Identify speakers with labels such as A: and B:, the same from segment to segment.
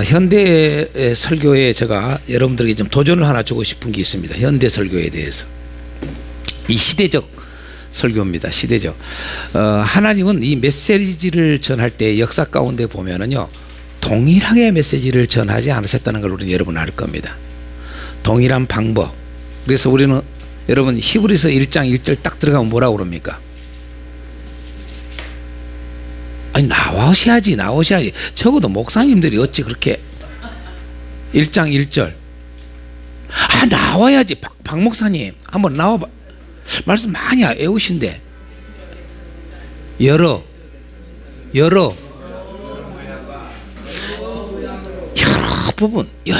A: 현대 설교에 제가 여러분들에게 좀 도전을 하나 주고 싶은 게 있습니다. 현대 설교에 대해서. 이 시대적 설교입니다. 시대적. 하나님은 이 메시지를 전할 때 역사 가운데 보면은요, 동일하게 메시지를 전하지 않으셨다는 걸 우리는 여러분 알 겁니다. 동일한 방법. 그래서 우리는 여러분 히브리서 1장 1절 딱 들어가면 뭐라고 그럽니까? 아니 나오셔야지. 적어도 목사님들이 어찌 그렇게 1장 1절 나와야지. 박 목사님 한번 나와봐. 말씀 많이 외우신데 여러 부분 여러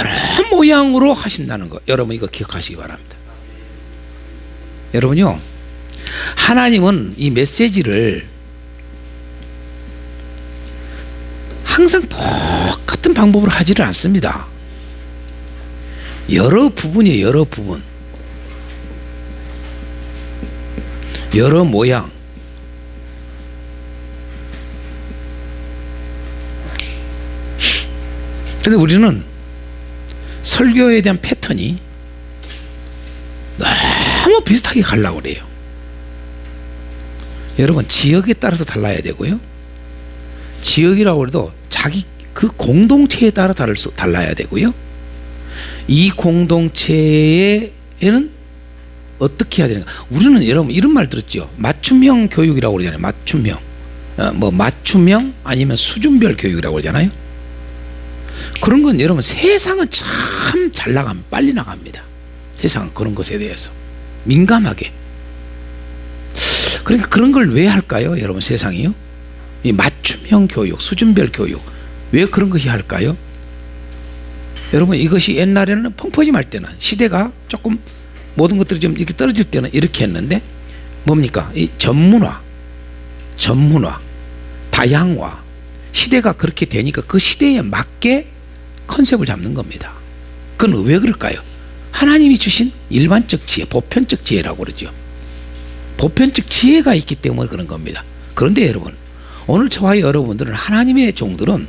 A: 모양으로 하신다는 거 여러분 이거 기억하시기 바랍니다. 여러분요, 하나님은 이 메시지를 항상 똑같은 방법으로 하지를 않습니다. 여러 부분이에요. 여러 부분, 여러 모양. 그런데 우리는 설교에 대한 패턴이 너무 비슷하게 가려고 그래요. 여러분 지역에 따라서 달라야 되고요, 지역이라고 해도 자기 그 공동체에 따라 달라야 되고요, 이 공동체에는 어떻게 해야 되는가. 우리는 여러분 이런 말 들었죠. 맞춤형 교육이라고 그러잖아요. 맞춤형. 맞춤형 아니면 수준별 교육이라고 그러잖아요. 그런 건 여러분 세상은 참 잘 나갑니다. 빨리 나갑니다. 세상은 그런 것에 대해서 민감하게. 그러니까 그런 걸 왜 할까요? 여러분 세상이요, 이 맞춤형 교육, 수준별 교육, 왜 그런 것이 할까요? 여러분 이것이 옛날에는 펑퍼짐할 때는, 시대가 조금 모든 것들이 좀 이렇게 떨어질 때는 이렇게 했는데, 뭡니까? 이 전문화, 다양화, 시대가 그렇게 되니까 그 시대에 맞게 컨셉을 잡는 겁니다. 그건 왜 그럴까요? 하나님이 주신 일반적 지혜, 보편적 지혜라고 그러죠. 보편적 지혜가 있기 때문에 그런 겁니다. 그런데 여러분, 오늘 저와 여러분들은, 하나님의 종들은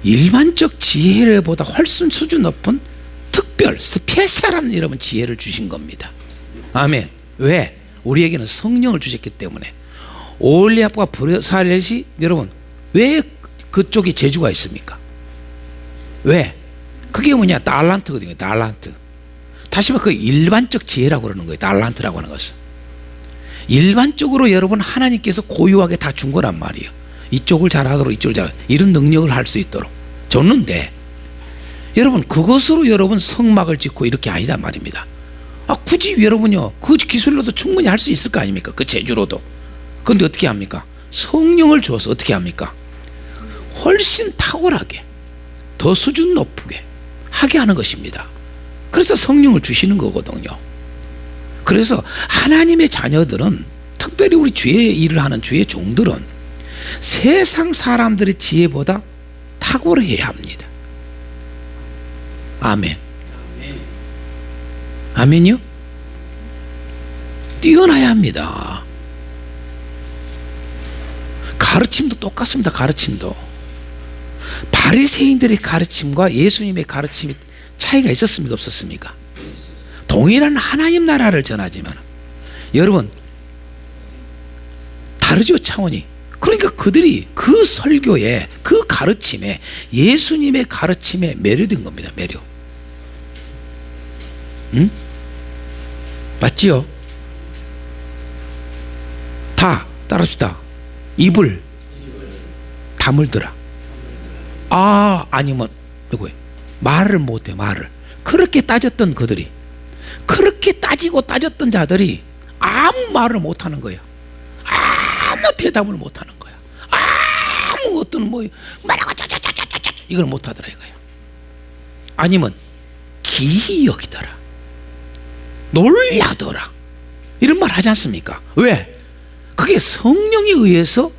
A: 일반적 지혜보다 훨씬 수준 높은 특별, 스페셜한 여러분 지혜를 주신 겁니다. 아멘. 왜? 우리에게는 성령을 주셨기 때문에. 올리압과 브사렛이 여러분 왜 그쪽에 재주가 있습니까? 왜? 그게 뭐냐? 달란트거든요. 달란트. 다시 말해 그 일반적 지혜라고 그러는 거예요. 달란트라고 하는 것은 일반적으로 여러분 하나님께서 고유하게 다 준 거란 말이에요. 이쪽을 잘하도록, 이쪽을 잘하도록, 이런 능력을 할 수 있도록 줬는데, 여러분 그것으로 여러분 성막을 짓고 이렇게 아니단 말입니다. 굳이 여러분요 그 기술로도 충분히 할 수 있을 거 아닙니까? 그 재주로도. 그런데 어떻게 합니까? 성령을 줘서 어떻게 합니까? 훨씬 탁월하게, 더 수준 높게 하게 하는 것입니다. 그래서 성령을 주시는 거거든요. 그래서 하나님의 자녀들은, 특별히 우리 주의 일을 하는 주의 종들은 세상 사람들의 지혜보다 탁월해야 합니다. 아멘. 아멘요? 뛰어나야 합니다. 가르침도 똑같습니다. 가르침도 바리새인들의 가르침과 예수님의 가르침이 차이가 있었습니까? 없었습니까? 동일한 하나님 나라를 전하지만 여러분 다르죠, 차원이. 그러니까 그들이 그 설교에, 그 가르침에, 예수님의 가르침에 매료된 겁니다. 매료. 응? 맞지요? 다 따라합시다. 입을 다물더라. 아니면 누구예요? 말을 못해. 말을 그렇게 따졌던 그들이, 그렇게 따지고 따졌던 자들이 아무 말을 못하는 거야. 아무 대답을 못하는 거야. 아무 어떤 말하고 짜짜짜짜짜 이걸 못하더라 이거야. 아니면 기이 여기더라, 놀라더라, 이런 말 하지 않습니까? 왜? 그게 성령에 의해서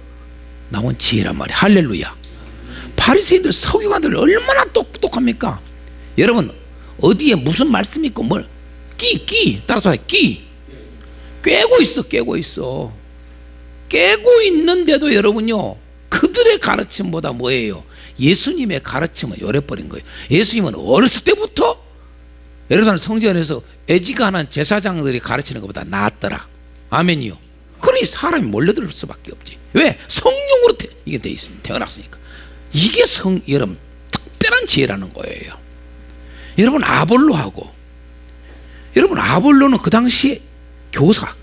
A: 나온 지혜란 말이야. 할렐루야. 바리새인들, 서기관들 얼마나 똑똑합니까? 여러분 어디에 무슨 말씀 있고 뭘 따라서 꿰고 있어. 꿰고 있는데도 여러분요 그들의 가르침보다 뭐예요? 예수님의 가르침을 열어버린 거예요. 예수님은 어렸을 때부터 예루살렘 성전에서 애지간한 제사장들이 가르치는 것보다 낫더라. 아멘이요. 그러니 사람이 몰려들 수밖에 없지. 왜? 성령으로 이게 태어났으니까. 이게 여러분 특별한 지혜라는 거예요. 여러분 아볼로는 그 당시에 교사,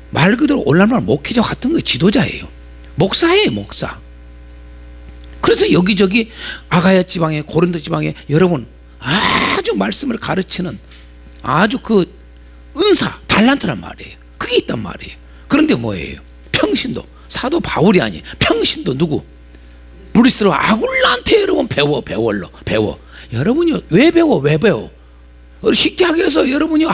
A: 말 그대로 오늘날 목회자 같은 거 지도자예요. 목사예요, 목사. 그래서 여기저기 아가야 지방에, 고린도 지방에 여러분 아주 말씀을 가르치는 아주 그 은사, 달란트란 말이에요. 그게 있단 말이에요. 그런데 뭐예요? 평신도, 사도 바울이 아니에요. 평신도 누구? 브리스로 아굴라한테 여러분 배워. 여러분이 왜 배워? 쉽게 하게 해서 여러분이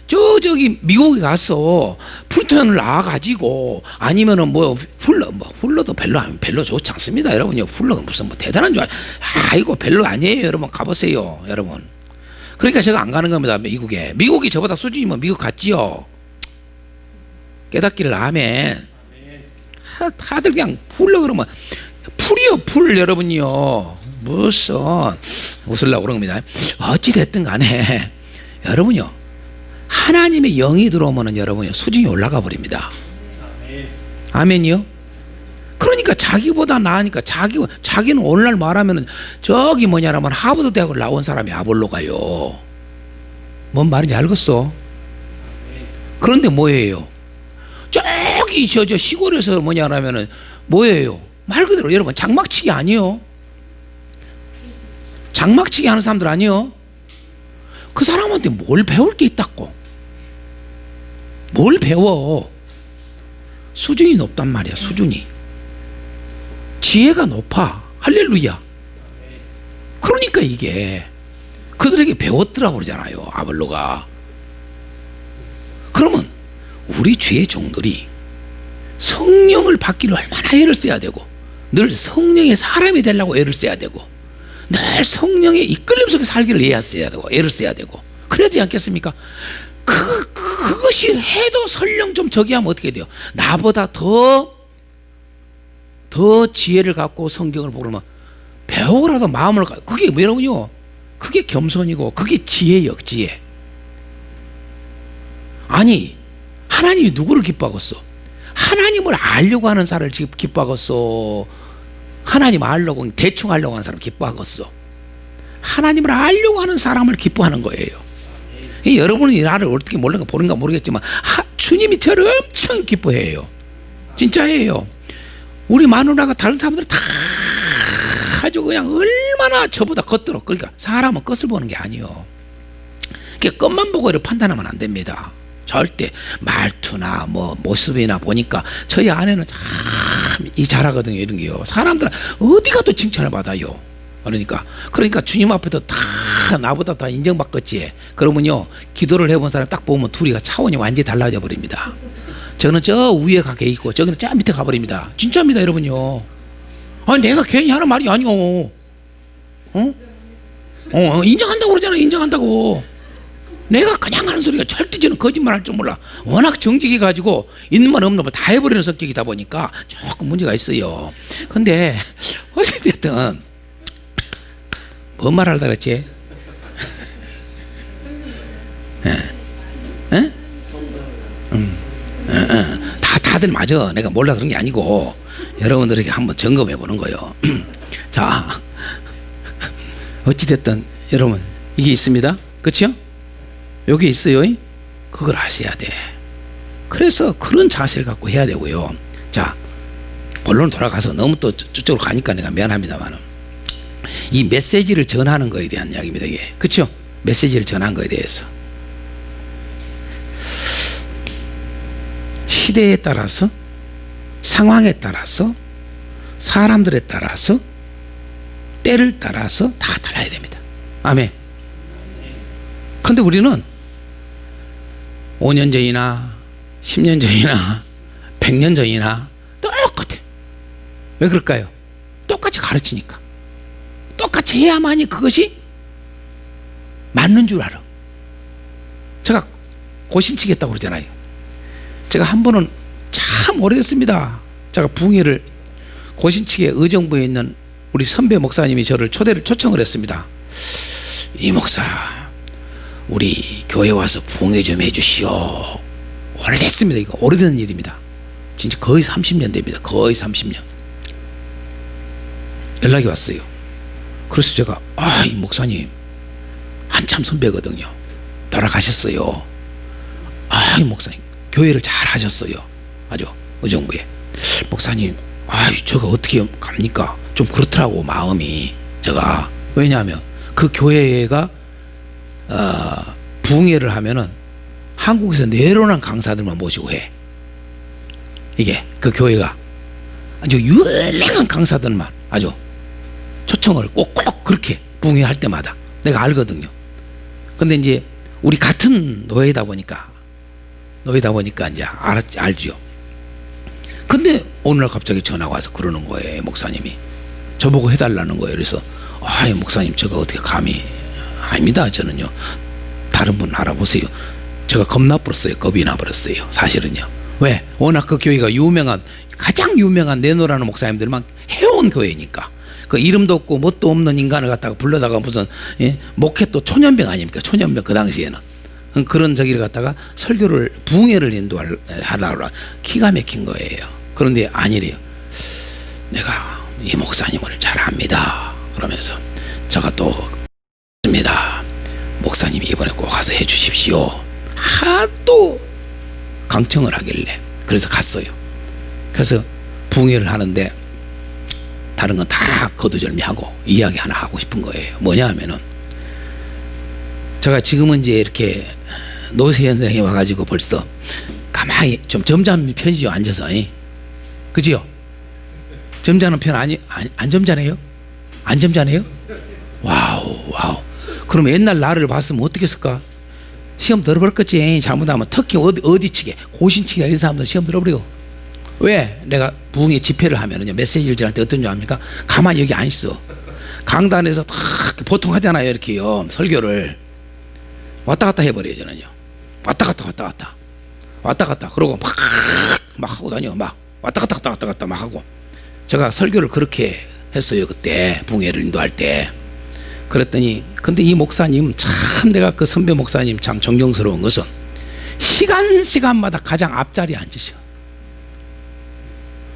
A: 저기 미국에 가서 풀턴을 나와가지고 아니면은 훌러도 별로 좋지 않습니다. 여러분요. 훌러가 무슨 대단한 줄 이거 별로 아니에요. 여러분 가보세요. 여러분. 그러니까 제가 안 가는 겁니다. 미국이 저보다 수준이 미국 같지요. 깨닫기를 아멘. 다들 그냥 훌러 그러면 풀 여러분요. 무슨 웃으려고 그런 겁니다. 어찌됐든 간에 여러분요, 하나님의 영이 들어오면 여러분요 수준이 올라가 버립니다. 아멘이요. 그러니까 자기보다 나으니까 자기는 오늘날 말하면은 저기 뭐냐라면 하버드 대학을 나온 사람이 아볼로가요. 뭔 말인지 알겠어? 그런데 뭐예요? 저기 저 시골에서 뭐냐라면은 뭐예요? 말 그대로 여러분 장막치기 아니요? 장막치기 하는 사람들 아니요? 그 사람한테 뭘 배울 게 있다고? 뭘 배워? 수준이 높단 말이야. 수준이 지혜가 높아. 할렐루야. 그러니까 이게 그들에게 배웠더라고 그러잖아요. 아볼로가. 그러면 우리 주의 종들이 성령을 받기를 얼마나 애를 써야 되고 늘 성령의 사람이 되려고 애를 써야 되고 늘 성령의 이끌림 속에 살기를 애를 써야 되고 그래야 되지 않겠습니까? 그것이 해도 설령 좀 저기 하면 어떻게 돼요? 나보다 더 지혜를 갖고 성경을 보려면 배우라도 마음을 그게 뭐냐면요, 그게 겸손이고 그게 지혜예요. 지혜. 아니 하나님이 누구를 기뻐하겠어? 하나님을 알려고 하는 사람을 기뻐하겠어? 하나님 알려고 대충 하려고 하는 사람 기뻐하겠어? 하나님을 알려고 하는 사람을 기뻐하는 거예요. 여러분이 나를 어떻게 보는가 모르겠지만 주님이 저를 엄청 기뻐해요. 진짜예요. 우리 마누라가 다른 사람들 다 아주 그냥 얼마나 저보다 겉들어. 그러니까 사람은 겉을 보는 게 아니에요. 겉만 보고 이렇게 판단하면 안 됩니다. 절대 말투나 모습이나 보니까 저희 아내는 참 잘하거든요. 이런 게요. 사람들은 어디 가도 칭찬을 받아요. 그러니까 주님 앞에도 다 나보다 다 인정받겠지. 그러면요 기도를 해본 사람 딱 보면 둘이가 차원이 완전히 달라져 버립니다. 저는 저 위에 가 있고 저기는 저 밑에 가버립니다. 진짜입니다 여러분요. 아니 내가 괜히 하는 말이 아니오. 인정한다고 그러잖아. 인정한다고. 내가 그냥 하는 소리가 절대 저는 거짓말할 줄 몰라. 워낙 정직해가지고 있는 말 없는 말 다 해버리는 성격이다 보니까 조금 문제가 있어요. 근데 어쨌든 뭔 말하려다 그랬지? 다들 맞아. 내가 몰라서 그런 게 아니고 여러분들에게 한번 점검해 보는 거예요. 자, 어찌됐든 여러분 이게 있습니다. 그렇죠? 여기 있어요. 그걸 아셔야 돼. 그래서 그런 자세를 갖고 해야 되고요. 자, 본론 돌아가서 너무 또 저쪽으로 가니까 내가 미안합니다만 이 메시지를 전하는 거에 대한 이야기입니다. 이게 그렇죠? 메시지를 전하는 거에 대해서 시대에 따라서 상황에 따라서 사람들에 따라서 때를 따라서 다 달라야 됩니다. 아멘. 근데 우리는 5년 전이나 10년 전이나 100년 전이나 똑같아. 왜 그럴까요? 똑같이 가르치니까. 똑같이 해야만이 그것이 맞는 줄 알아. 제가 고신치겠다고 그러잖아요. 제가 한 번은 참 오래됐습니다. 제가 붕이를 고신치게 의정부에 있는 우리 선배 목사님이 저를 초청을 했습니다. 이 목사, 우리 교회 와서 부흥회 좀 해주시오. 오래됐습니다. 이거 오래된 일입니다. 진짜 거의 30년 됩니다. 거의 30년. 연락이 왔어요. 그래서 제가 이 목사님 한참 선배거든요. 돌아가셨어요. 이 목사님 교회를 잘 하셨어요. 아주 의정부에. 목사님 제가 어떻게 갑니까? 좀 그렇더라고 마음이. 제가 왜냐하면 그 교회가 부흥회를 하면은 한국에서 내로난 강사들만 모시고 해. 이게 그 교회가 아주 유명한 강사들만 아주 초청을 꼭꼭 그렇게 부흥회 할 때마다 내가 알거든요. 근데 이제 우리 같은 노예다 보니까 이제 알죠. 근데 어느 날 갑자기 전화가 와서 그러는 거예요. 목사님이 저보고 해달라는 거예요. 그래서 목사님 제가 어떻게 감히. 아닙니다. 저는요 다른 분 알아보세요. 제가 겁나버렸어요. 겁이 나버렸어요. 사실은요. 왜? 워낙 그 교회가 가장 유명한 내노라는 목사님들만 해온 교회니까. 그 이름도 없고 뭣도 없는 인간을 갖다가 불러다가 무슨 목회 또 초년병 아닙니까? 초년병 그 당시에는. 그런 저기를 갖다가 설교를 부흥회를 인도하려고 기가 막힌 거예요. 그런데 아니래요. 내가 이 목사님을 잘 압니다. 그러면서 제가 또 입니다. 목사님이 이번에 꼭 가서 해주십시오. 하도 강청을 하길래 그래서 갔어요. 그래서 부흥회를 하는데 다른 건 다 거두절미하고 이야기 하나 하고 싶은 거예요. 뭐냐 하면은 제가 지금은 이제 이렇게 노쇠 현상이 와가지고 벌써 가만히 좀 점잖은 편이죠. 앉아서. 그지요? 점잖은 편 안 점잖아요? 안 점잖아요? 와우. 그럼 옛날 나를 봤으면 어떻게 했을까? 시험 들어버렸겠지. 잘못하면 특히 어디치게 고신치게 이런 사람들 시험 들어버리고. 왜? 내가 부흥회 집회를 하면은요 메시지를 전할 때 어떤 줄 압니까? 가만히 여기 안 있어. 강단에서 탁 보통 하잖아요. 이렇게요 설교를 왔다 갔다 해버려요. 저는요 왔다 갔다 그러고 막 하고 다녀. 막 왔다 갔다 막 하고. 제가 설교를 그렇게 했어요. 그때 부흥회를 인도할 때. 그랬더니 근데 이 목사님 참 내가 그 선배 목사님 참 존경스러운 것은 시간마다 가장 앞자리에 앉으셔.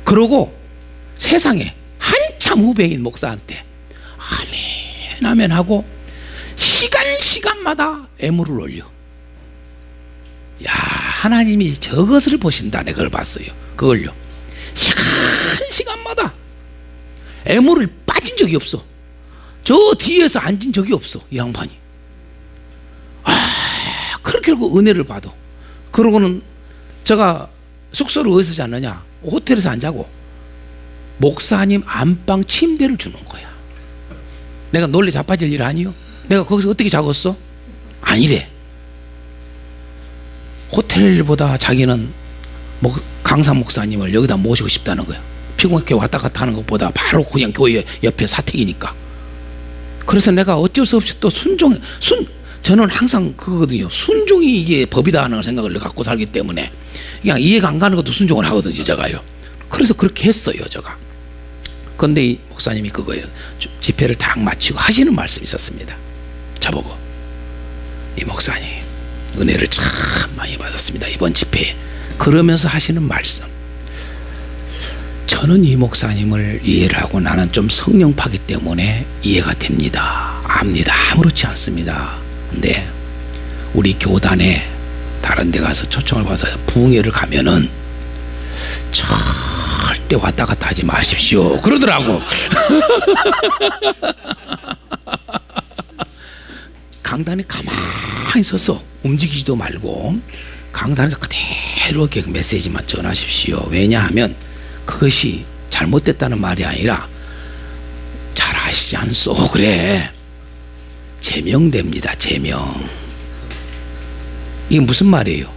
A: 그러고 세상에 한참 후배인 목사한테 아멘 하고 시간마다 애물을 올려. 야, 하나님이 저것을 보신다. 내가 그걸 봤어요. 그걸요 시간마다 애물을 빠진 적이 없어. 저 뒤에서 앉은 적이 없어. 이 양반이. 그렇게 하고 은혜를 받아. 그러고는 제가 숙소를 어디서 잤느냐? 호텔에서 안 자고 목사님 안방 침대를 주는 거야. 내가 놀래 자빠질 일 아니요? 내가 거기서 어떻게 자겠어? 아니래. 호텔보다 자기는 강사 목사님을 여기다 모시고 싶다는 거야. 피곤하게 왔다 갔다 하는 것보다 바로 그냥 교회 옆에 사택이니까. 그래서 내가 어쩔 수 없이 또 저는 항상 그거거든요. 순종이 이게 법이다 하는 생각을 갖고 살기 때문에 그냥 이해가 안 가는 것도 순종을 하거든요. 제가요. 그래서 그렇게 했어요. 제가. 그런데 이 목사님이 그거예요. 집회를 딱 마치고 하시는 말씀이 있었습니다. 저보고 이 목사님 은혜를 참 많이 받았습니다. 이번 집회에. 그러면서 하시는 말씀. 저는 이 목사님을 이해를 하고 나는 좀 성령파기 때문에 이해가 됩니다. 압니다. 아무렇지 않습니다. 근데 우리 교단에 다른 데 가서 초청을 받아서 부흥회를 가면은 절대 왔다 갔다 하지 마십시오. 그러더라고. 강단에 가만히 서서 움직이지도 말고 강단에서 그대로 이렇게 메시지만 전하십시오. 왜냐하면 그것이 잘못됐다는 말이 아니라 잘 아시지 않소. 그래. 제명됩니다. 제명. 이게 무슨 말이에요?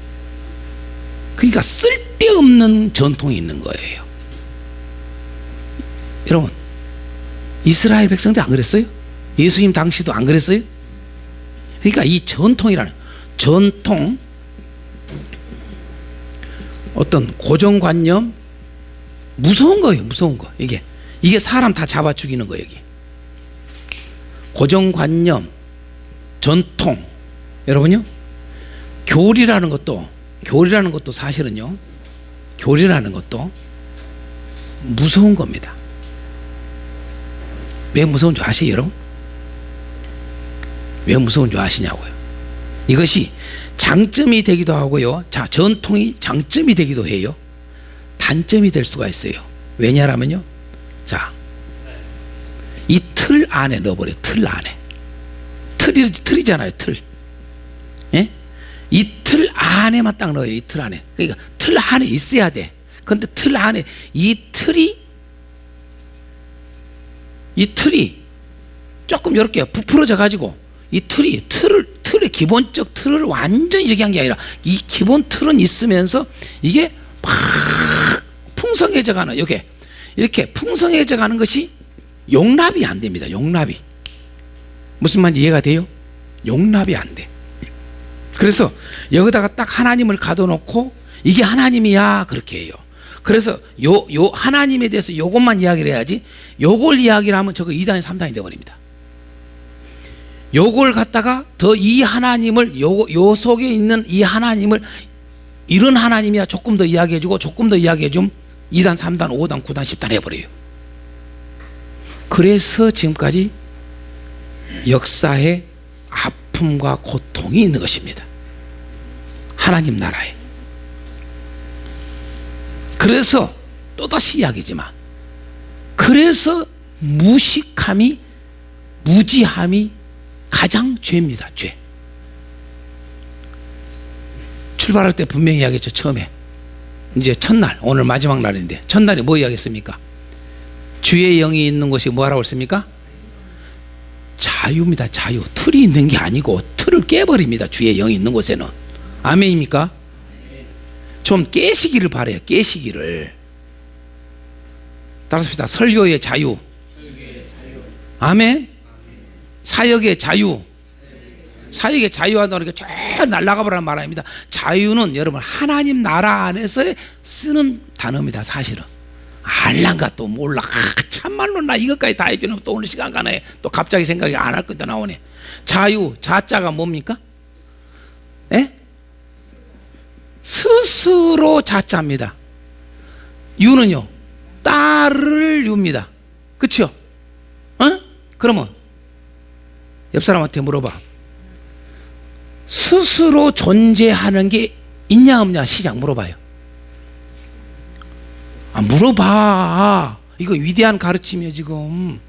A: 그러니까 쓸데없는 전통이 있는 거예요. 여러분, 이스라엘 백성들 안 그랬어요? 예수님 당시도 안 그랬어요? 그러니까 이 전통이라는 전통, 어떤 고정관념, 무서운 거예요. 무서운 거. 이게 이게 사람 다 잡아 죽이는 거예요. 이게 고정관념, 전통. 여러분요, 교리라는 것도 사실은요, 교리라는 것도 무서운 겁니다. 왜 무서운 줄 아세요, 여러분? 왜 무서운 줄 아시냐고요. 이것이 장점이 되기도 하고요, 자, 전통이 장점이 되기도 해요, 단점이 될 수가 있어요. 왜냐하면요, 자, 이 틀 안에 넣어버려요. 틀 안에. 틀이잖아요, 틀. 예? 이 틀 안에만 딱 넣어요. 이 틀 안에. 그러니까 틀 안에 있어야 돼. 그런데 틀 안에 이 틀이 조금 이렇게 부풀어져 가지고 이 틀의 기본적 틀을 완전히 저기한 게 아니라 이 기본 틀은 있으면서 이게 막 풍성해져 가는, 이렇게 풍성해져 가는 것이 용납이 안 됩니다. 용납이. 무슨 말인지 이해가 돼요? 용납이 안 돼. 그래서 여기다가 딱 하나님을 가둬놓고 이게 하나님이야 그렇게 해요. 그래서 요 하나님에 대해서 요것만 이야기를 해야지, 요걸 이야기를 하면 저거 2단이 3단이 되어버립니다. 요걸 갖다가 더 이 하나님을 요 속에 있는 이 하나님을 이런 하나님이야 조금 더 이야기해주고 조금 더 이야기해주면 2단 3단 5단 9단 10단 해버려요. 그래서 지금까지 역사에 아픔과 고통이 있는 것입니다. 하나님 나라에. 그래서 또다시 이야기지만, 그래서 무식함이, 무지함이 가장 죄입니다. 죄. 출발할 때 분명히 이야기했죠. 처음에 이제 첫날, 오늘 마지막 날인데 첫날에 뭐 이야기했습니까? 주의 영이 있는 곳이 뭐라고 했습니까? 자유입니다. 자유. 틀이 있는 게 아니고 틀을 깨버립니다. 주의 영이 있는 곳에는. 아멘입니까? 좀 깨시기를 바래요. 깨시기를. 따라합시다. 설교의 자유. 아멘. 사역의 자유. 사역의 자유하다고 이렇게 쫙 날아가 버리는 말 아닙니다. 자유는 여러분 하나님 나라 안에서 쓰는 단어입니다. 사실은. 알란가 또 몰라. 참말로 나 이것까지 다 해주면 또 오늘 시간 가네. 또 갑자기 생각이 안 할 것도 나오네. 자유, 자자가 뭡니까? 예? 스스로 자자입니다. 유는요, 따를 유입니다. 그쵸? 어? 그러면 옆 사람한테 물어봐. 스스로 존재하는 게 있냐 없냐 시작 물어봐요. 아, 물어봐. 이거 위대한 가르침이에요. 지금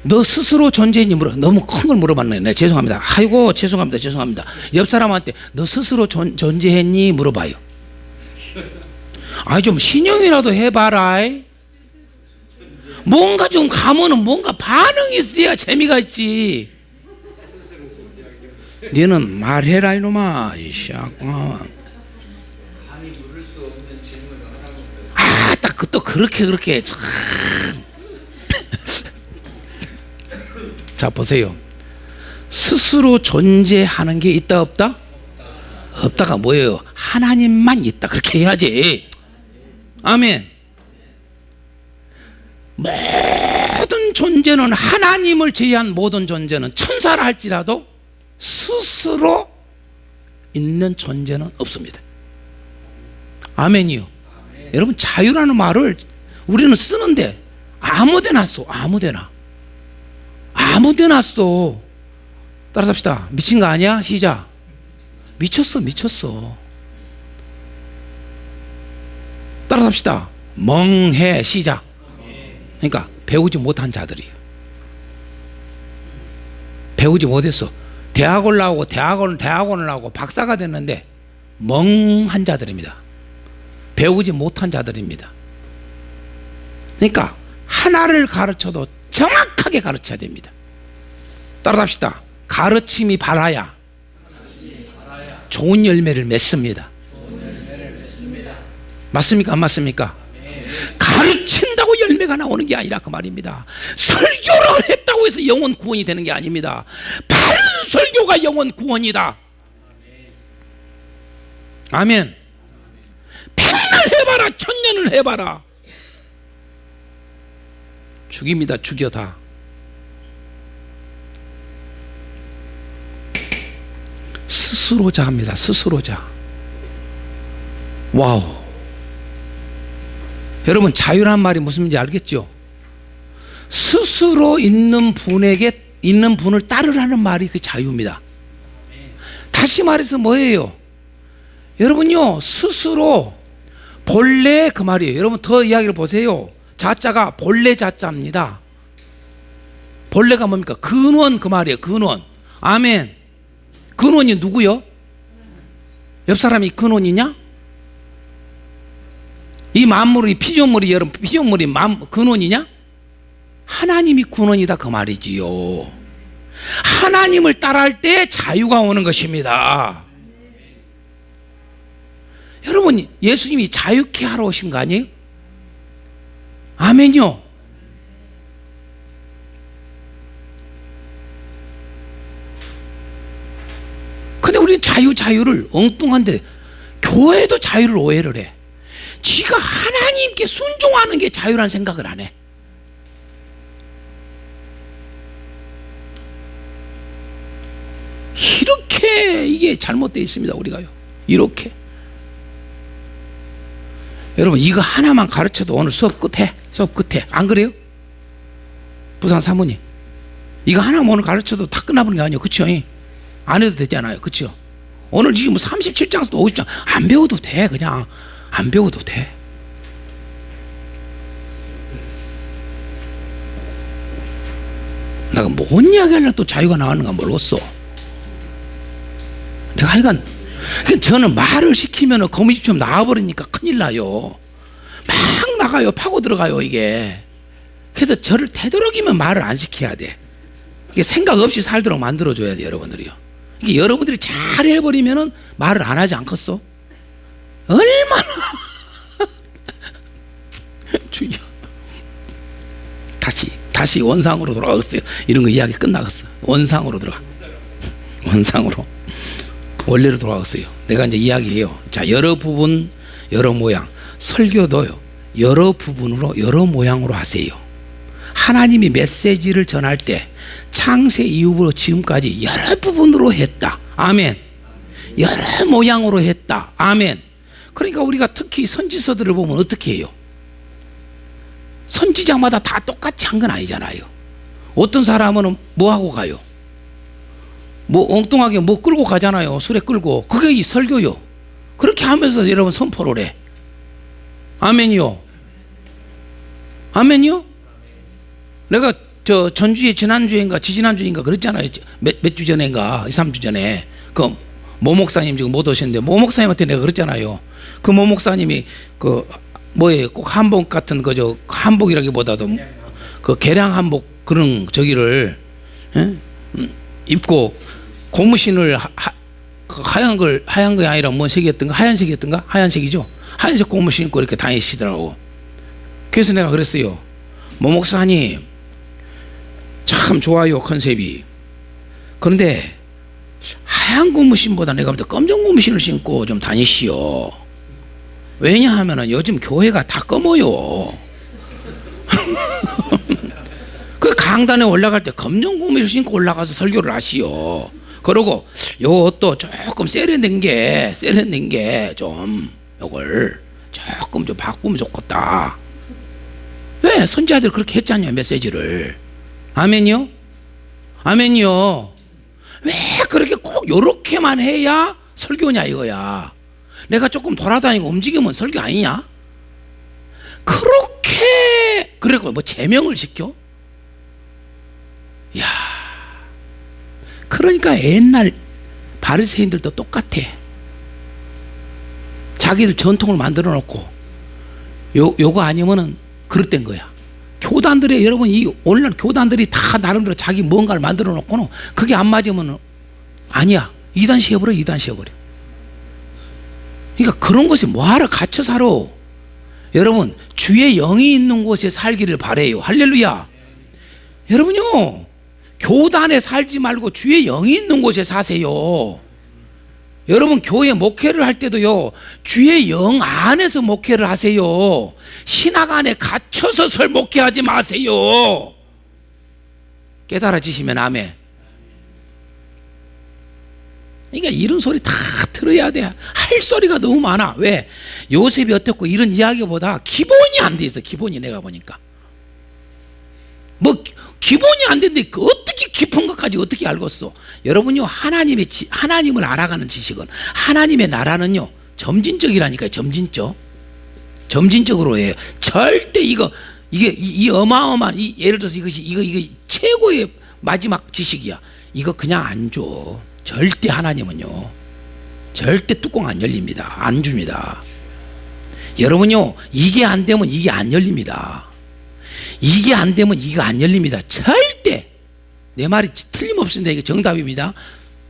A: 너 스스로 존재했니 물어. 너무 큰 걸 물어봤네. 네, 죄송합니다. 아이고 죄송합니다. 옆 사람한테 너 스스로 존재했니 물어봐요. 아, 좀 신용이라도 해봐라. 뭔가 좀 가면은 뭔가 반응이 있어야 재미가 있지. 너는 말해라 이놈아. 딱 또 그렇게 참. 자, 보세요. 스스로 존재하는 게 있다 없다? 없다가 뭐예요? 하나님만 있다 그렇게 해야지. 아멘. 모든 존재는, 하나님을 제외한 모든 존재는, 천사라 할지라도 스스로 있는 존재는 없습니다. 아멘이요. 여러분, 자유라는 말을 우리는 쓰는데 아무데나 써. 아무데나 써. 따라서 합시다. 미친 거 아니야? 시작. 미쳤어. 따라서 합시다. 멍해. 시작. 그러니까 배우지 못한 자들이에요. 배우지 못했어. 대학을 나오고 대학원을 나오고 박사가 됐는데 멍한 자들입니다. 배우지 못한 자들입니다. 그러니까 하나를 가르쳐도 정확하게 가르쳐야 됩니다. 따라합시다. 가르침이 바라야 좋은 열매를 맺습니다. 맞습니까? 안 맞습니까? 가르친다고 열매가 나오는 게 아니라 그 말입니다. 설교를 했다고 해서 영혼 구원이 되는 게 아닙니다. 바른 설교가 영혼 구원이다. 아멘. 100년 해봐라, 1000년을 해봐라. 죽입니다. 죽여 다. 스스로자 합니다. 스스로자. 와우. 여러분 자유란 말이 무슨 말인지 알겠죠? 스스로 있는 분에게 있는 분을 따르라는 말이 그 자유입니다. 다시 말해서 뭐예요? 여러분요 스스로 본래 그 말이에요. 여러분 더 이야기를 보세요. 자자가 본래 자자입니다. 본래가 뭡니까? 근원 그 말이에요. 근원. 아멘. 근원이 누구요? 옆 사람이 근원이냐? 이 만물이 피조물이 여러분 피조물이 근원이냐? 하나님이 근원이다 그 말이지요. 하나님을 따라할 때 자유가 오는 것입니다. 여러분 예수님이 자유케 하러 오신 거 아니에요? 아멘요. 근데 우리는 자유를 엉뚱한데 교회도 자유를 오해를 해. 지가 하나님께 순종하는 게 자유라는 생각을 안 해. 이렇게 이게 잘못되어 있습니다. 우리가요. 이렇게. 여러분 이거 하나만 가르쳐도 오늘 수업 끝에 안 그래요? 부산 사모님 이거 하나만 오늘 가르쳐도 다 끝나버리는 게 아니에요. 그쵸? 안 해도 되잖아요. 그쵸? 오늘 지금 뭐 37장에서 50장 안 배워도 돼. 그냥 안 배워도 돼. 내가 뭔 이야기 하려고 또 자유가 나왔는가 모르겠어. 내가 하여간 저는 말을 시키면 거미집처럼 나와버리니까 큰일 나요. 막 나가요. 파고 들어가요 이게. 그래서 저를 되도록이면 말을 안 시켜야 돼. 이게 생각 없이 살도록 만들어줘야 돼 여러분들이요. 이게 여러분들이 잘 해버리면 말을 안 하지 않겠어? 얼마나 주여. 다시 원상으로 돌아가겠어요. 이런 거 이야기 끝나겠어. 원상으로 들어가. 원상으로 원래로 돌아갔어요. 내가 이제 이야기해요. 자, 여러 부분, 여러 모양. 설교도요. 여러 부분으로, 여러 모양으로 하세요. 하나님이 메시지를 전할 때 창세 이후부터 지금까지 여러 부분으로 했다. 아멘. 여러 모양으로 했다. 아멘. 그러니까 우리가 특히 선지서들을 보면 어떻게 해요? 선지자마다 다 똑같이 한 건 아니잖아요. 어떤 사람은 뭐 하고 가요? 뭐 엉뚱하게 뭐 끌고 가잖아요. 수레 끌고. 그게 이 설교요. 그렇게 하면서 여러분 선포를 해. 아멘이요. 아멘이요. 내가 저 전주에 지난주인가 지지난주인가 그랬잖아요. 몇 주 전인가 2, 3주 전에 그 모 목사님 지금 못 오셨는데 모 목사님한테 내가 그랬잖아요. 그 모 목사님이 그 뭐예요? 꼭 한복 같은 거죠. 한복이라기보다도 그 개량 한복 그런 저기를 입고 고무신을 하얀 거 아니라 뭔 색이었던가? 하얀색이었던가? 하얀색이죠. 하얀색 고무신 입고 이렇게 다니시더라고. 그래서 내가 그랬어요. 모 목사님 참 좋아요 컨셉이. 그런데 하얀 고무신보다 내가 볼 때 검정 고무신을 신고 좀 다니시오. 왜냐하면 요즘 교회가 다 검어요. 그 강단에 올라갈 때 검정 고무신을 신고 올라가서 설교를 하시오. 그러고 요 옷도 조금 세련된 게 좀 요걸 조금 좀 바꾸면 좋겠다. 왜? 선지자들 그렇게 했잖아요. 메시지를. 아멘이요? 아멘이요. 왜 그렇게 꼭 요렇게만 해야 설교냐 이거야. 내가 조금 돌아다니고 움직이면 설교 아니냐? 그렇게 그리고 뭐 제명을 시켜? 야, 그러니까 옛날 바리새인들도 똑같아. 자기들 전통을 만들어 놓고 요거 아니면은 그릇된 거야. 교단들의 여러분 이 오늘날 교단들이 다 나름대로 자기 뭔가를 만들어 놓고는 그게 안 맞으면 아니야. 이단 시해버려. 그러니까 그런 것이 뭐하러 갇혀 살아. 여러분 주의 영이 있는 곳에 살기를 바래요. 할렐루야. 여러분요 교단에 살지 말고 주의 영이 있는 곳에 사세요. 여러분 교회 목회를 할 때도요, 주의 영 안에서 목회를 하세요. 신학 안에 갇혀서 목회하지 마세요. 깨달아지시면 아멘. 그러니까 이런 소리 다 들어야 돼. 할 소리가 너무 많아. 왜? 요셉이 어떻고 이런 이야기보다 기본이 안 돼 있어. 기본이 내가 보니까. 뭐 기본이 안 되는데 어떻게 깊은 것까지 어떻게 알겠어? 여러분요, 하나님을 알아가는 지식은, 하나님의 나라는요 점진적이라니까요. 점진적으로 해요. 절대 이게 어마어마한 예를 들어서 이거 최고의 마지막 지식이야. 이거 그냥 안 줘. 절대 하나님은요, 절대 뚜껑 안 열립니다. 안 줍니다. 여러분요, 이게 안 되면 이게 안 열립니다. 이게 안 되면 이거 안 열립니다. 절대. 내 말이 틀림없습니다. 이게 정답입니다.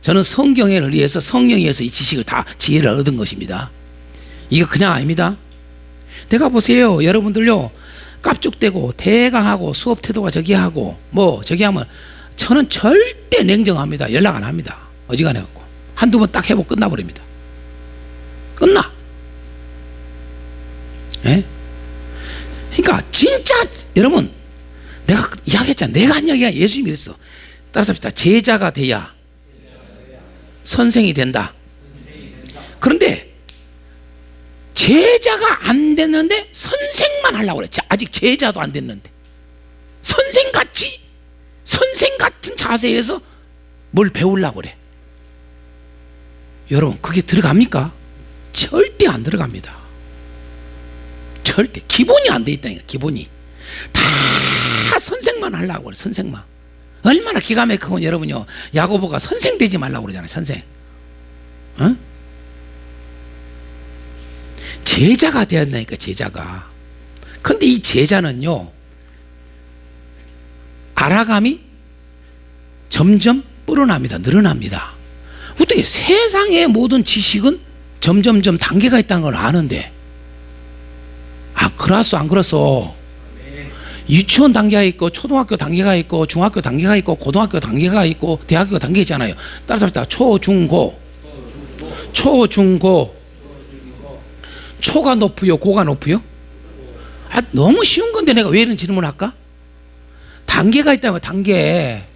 A: 저는 성경에 의해서, 성령에서 이 지식을 다 지혜를 얻은 것입니다. 이거 그냥 아닙니다. 내가 보세요. 여러분들요, 깝죽대고 대강하고 수업 태도가 저기 하고 뭐 저기 하면 저는 절대 냉정합니다. 연락 안 합니다. 어지간해 갖고 한두 번 딱 해보고 끝나버립니다. 끝나. 예? 그러니까 진짜 여러분, 내가 이야기했잖아. 내가 한 이야기가 예수님이 그랬어. 따라서 합시다. 제자가 돼야 선생이 된다. 그런데 제자가 안 됐는데 선생만 하려고 그래. 아직 제자도 안 됐는데 선생 같은 자세에서 뭘 배우려고 그래. 여러분, 그게 들어갑니까? 절대 안 들어갑니다. 절대. 기본이 안 돼 있다니까. 기본이 다 선생만 하려고 그래. 선생만. 얼마나 기가 막히면 여러분요, 야고보가 선생 되지 말라고 그러잖아요. 선생. 어? 제자가 되었나니까. 제자가. 근데 이 제자는요, 알아감이 점점 불어납니다. 늘어납니다. 어떻게 세상의 모든 지식은 점점점 단계가 있다는 걸 아는데, 아, 그렇소 안 그렇소? 유치원 단계가 있고, 초등학교 단계가 있고, 중학교 단계가 있고, 고등학교 단계가 있고, 대학교 단계 있잖아요. 따라서 합시다. 초중고. 초가 높고요, 고가 높고요? 아, 너무 쉬운 건데 내가 왜 이런 질문을 할까? 단계가 있다면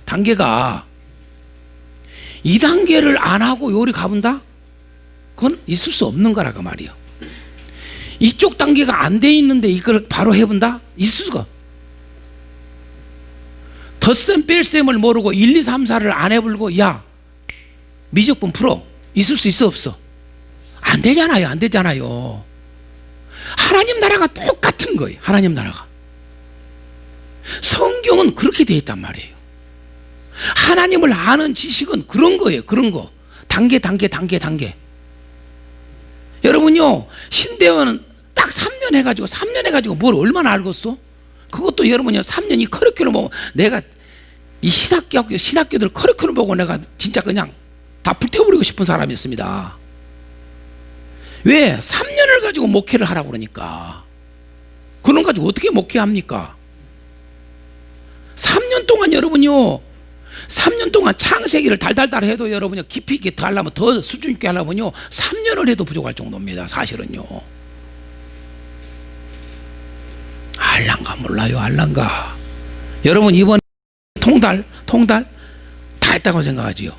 A: 단계가 2단계를 안 하고 요리 가본다? 그건 있을 수 없는 거라고 말이에요. 이쪽 단계가 안 돼 있는데 이걸 바로 해본다? 있을 수가. 덧셈 뺄셈을 모르고 1, 2, 3, 4를 안 해보고 야, 미적분 풀어. 있을 수 있어 없어? 안 되잖아요. 안 되잖아요. 하나님 나라가 똑같은 거예요. 하나님 나라가. 성경은 그렇게 되어 있단 말이에요. 하나님을 아는 지식은 그런 거예요. 그런 거. 단계. 여러분요, 신대원은 딱 3년 해가지고 뭘 얼마나 알겠어? 그것도 여러분요, 3년 이 커리큘럼 보고 내가 이 신학교들 커리큘럼 보고 내가 진짜 그냥 다 불태워버리고 싶은 사람이었습니다. 왜? 3년을 가지고 목회를 하라고 그러니까. 그런 가지고 어떻게 목회합니까? 3년 동안 여러분요, 3년 동안 창세기를 달달달 해도 여러분요, 깊이 있게 더 하려면, 더 수준 있게 하려면요, 3년을 해도 부족할 정도입니다. 사실은요. 알란가 몰라요. 알란가. 여러분 이번 통달 다 했다고 생각하지요.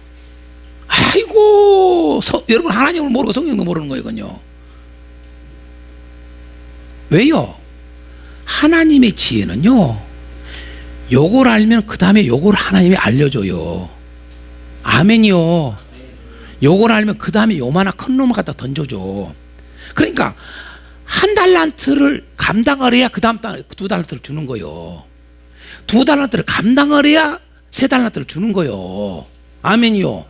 A: 아이고, 여러분 하나님을 모르고 성경도 모르는 거예요. 이건요. 왜요? 하나님의 지혜는요, 요걸 알면 그 다음에 요걸 하나님이 알려줘요. 아멘이요. 요걸 알면 그 다음에 요만한 큰 놈을 갖다 던져줘. 그러니까 1달란트를 감당을 해야 그 다음 2달란트를 주는 거요. 2달란트를 감당을 해야 3달란트를 주는 거요. 아멘이요.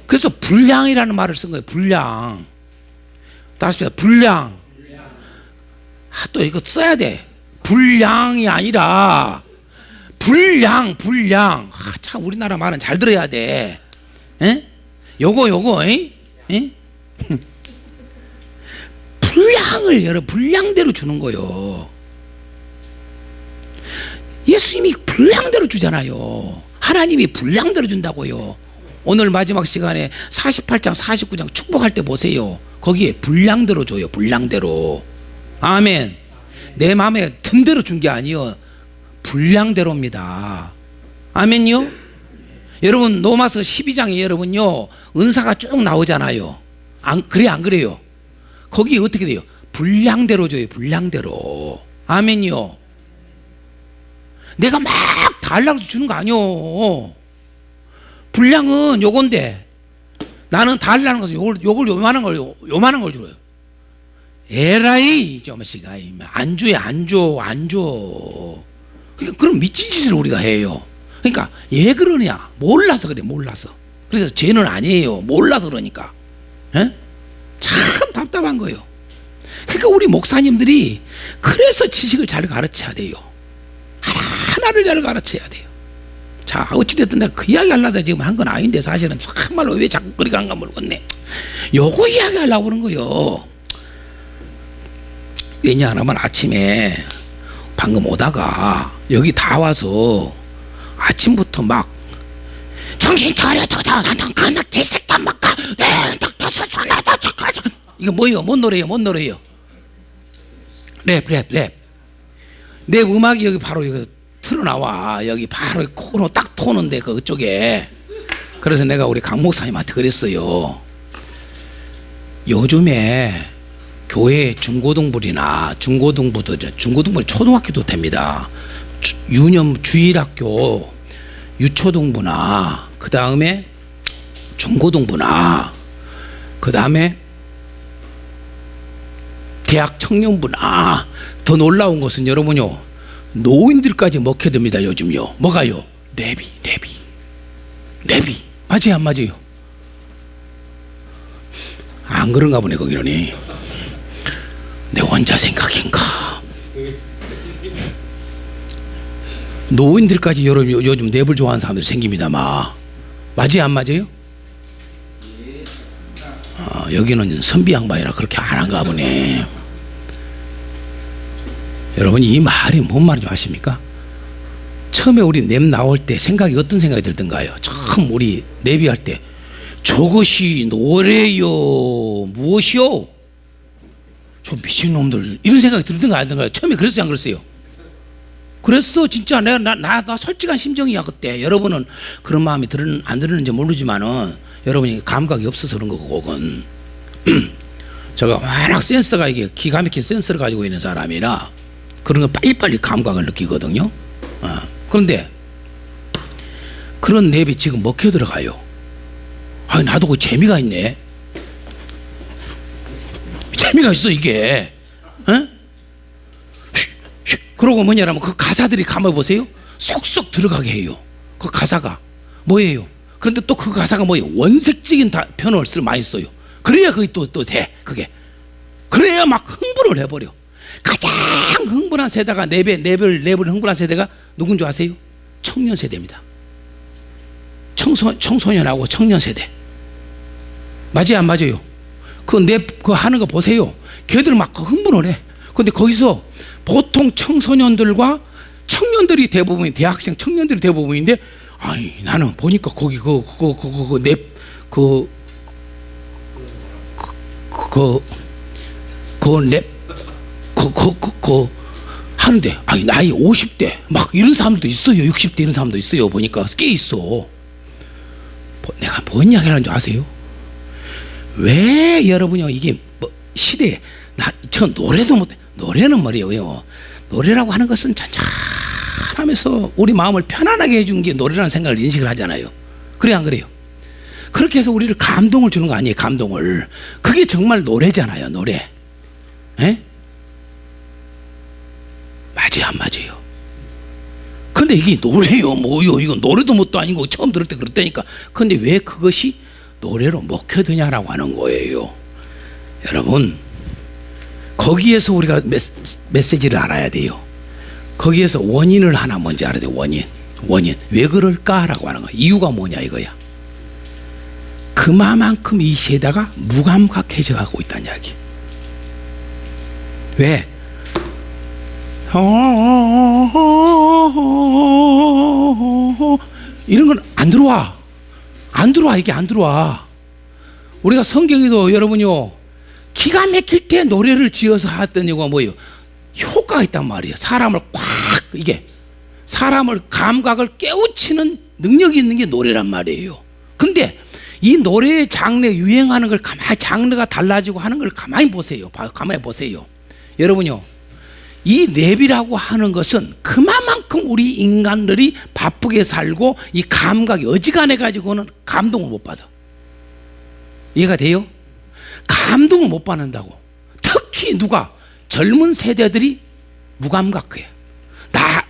A: 그래서 분량이라는 말을 쓴 거예요. 분량. 따라서 분량. 아, 또 이거 써야 돼. 분량이 아니라 분량. 아, 참 우리나라 말은 잘 들어야 돼. 에? 요거, 에? 분량을 여러분 분량대로 주는 거요. 예수님이 분량대로 주잖아요. 하나님이 분량대로 준다고요. 오늘 마지막 시간에 48장 49장 축복할 때 보세요. 거기에 분량대로 줘요. 분량대로. 아멘. 내 마음에 든 대로 준 게 아니요, 분량대로입니다. 아멘요. 여러분 로마서 12장에 여러분요 은사가 쭉 나오잖아요. 그래 안 그래요? 거기 어떻게 돼요? 분량대로 줘요. 분량대로. 아멘요. 내가 막 달라고 주는 거 아니요. 분량은 요건데 나는 달라는 것은 요걸 요만한 걸 줘요. 에라이 좀 시가 안 줘야 안 줘. 그러니까 그럼 미친 짓을 우리가 해요. 그러니까 왜 그러냐? 몰라서 그래. 몰라서. 그래서 죄는 아니에요. 몰라서 그러니까. 에? 참 답답한 거예요. 그러니까 우리 목사님들이 그래서 지식을 잘 가르쳐야 돼요. 하나를 잘 가르쳐야 돼요. 자, 어찌됐든 내가 그 이야기 하려다 지금 한 건 아닌데 사실은 참말로 왜 자꾸 그리 간가 모르겠네. 요거 이야기 하려고 그런 거요. 왜냐하면 아침에 방금 오다가 여기 다 와서 아침부터 막 정신 차려 이거 뭐예요? 뭔 노래예요? 랩. 내 음악이 여기 바로 이거 틀어나와. 여기 바로 코너 딱 토는데 그쪽에. 그래서 내가 우리 강 목사님한테 그랬어요. 요즘에 교회 중고등부들이 초등학교도 됩니다. 유념 주일학교 유초등부나 그 다음에 중고등부나 그 다음에 대학 청년부나 더 놀라운 것은 여러분요 노인들까지 먹혀듭니다. 요즘요. 뭐가요? 내비. 맞아요 안 맞아요? 안 그런가 보네. 거기는 내 혼자 생각인가? 노인들까지 요즘 랩을 좋아하는 사람들이 생깁니다. 맞아요 안 맞아요? 여기는 선비 양반이라 그렇게 안 한가 보네. 여러분 이 말이 뭔 말인지 아십니까? 처음에 우리 랩 나올 때 어떤 생각이 들던가요? 처음 우리 랩이 할 때 저것이 노래요 무엇이요? 저 미친놈들 이런 생각이 들던가 안 들던가요? 처음에 그랬어요 안 그랬어요? 그랬어. 진짜 나 솔직한 심정이야 그때. 여러분은 그런 마음이 안 들었는지 모르지만은 여러분이 감각이 없어서 그런 거고 그건 제가 워낙 센서가 이게 기가 막힌 센서를 가지고 있는 사람이라 그런 거 빨리빨리 감각을 느끼거든요. 그런데 그런 랩이 지금 먹혀 들어가요. 나도 그 재미가 있네. 재미가 있어 이게. 그러고 뭐냐면 그 가사들이 가만 보세요. 쏙쏙 들어가게 해요. 그 가사가 뭐예요? 그런데 또 그 가사가 뭐예요? 원색적인 표현을 많이 써요. 그래야 그게 또 돼. 그게 그래야 막 흥분을 해버려. 가장 흥분한 세대가 랩을 흥분한 세대가 누군지 아세요? 청년 세대입니다. 청소년하고 청년 세대. 맞아요 안 맞아요? 그 랩 그 하는 거 보세요. 걔들 막 흥분을 해. 근데 거기서 보통 청소년들과 청년들이 대부분, 대학생 청년들이 대부분인데, 나는 보니까 거기 하는데, 나이 50대, 막 이런 사람들도 있어요. 60대 이런 사람도 있어요. 보니까 꽤 있어. 내가 뭔 이야기 하는 줄 아세요? 왜 여러분요, 이게 시대에, 저 노래도 못해. 노래는 말이에요. 노래라고 하는 것은 잔잔하면서 우리 마음을 편안하게 해준 게 노래라는 생각을 인식을 하잖아요. 그래 안 그래요? 그렇게 해서 우리를 감동을 주는 거 아니에요. 감동을. 그게 정말 노래잖아요. 노래. 맞아요 안 맞아요? 근데 이게 노래요 뭐요? 이건 노래도 뭣도 아니고 처음 들을 때 그랬다니까. 근데 왜 그것이 노래로 먹혀드냐라고 하는 거예요. 여러분 거기에서 우리가 메시지를 알아야 돼요. 거기에서 원인을 하나 먼저 알아야 돼요. 원인 왜 그럴까라고 하는 거야. 이유가 뭐냐 이거야. 그만큼 이 세대가 무감각해져 가고 있다는 이야기. 왜? 이런 건 안 들어와. 안 들어와. 이게 안 들어와. 우리가 성경에도 여러분요 기가 막힐 때 노래를 지어서 했던 이유가 뭐예요? 효과가 있단 말이에요. 사람을 꽉 이게 사람을 감각을 깨우치는 능력이 있는 게 노래란 말이에요. 근데 이 노래의 장르 유행하는 걸 가만히 장르가 달라지고 하는 걸 가만히 보세요. 가만히 보세요. 여러분요 이 랩이라고 하는 것은 그만큼 우리 인간들이 바쁘게 살고 이 감각이 어지간해 가지고는 감동을 못 받아. 이해가 돼요? 감동을 못 받는다고. 특히 누가 젊은 세대들이 무감각해.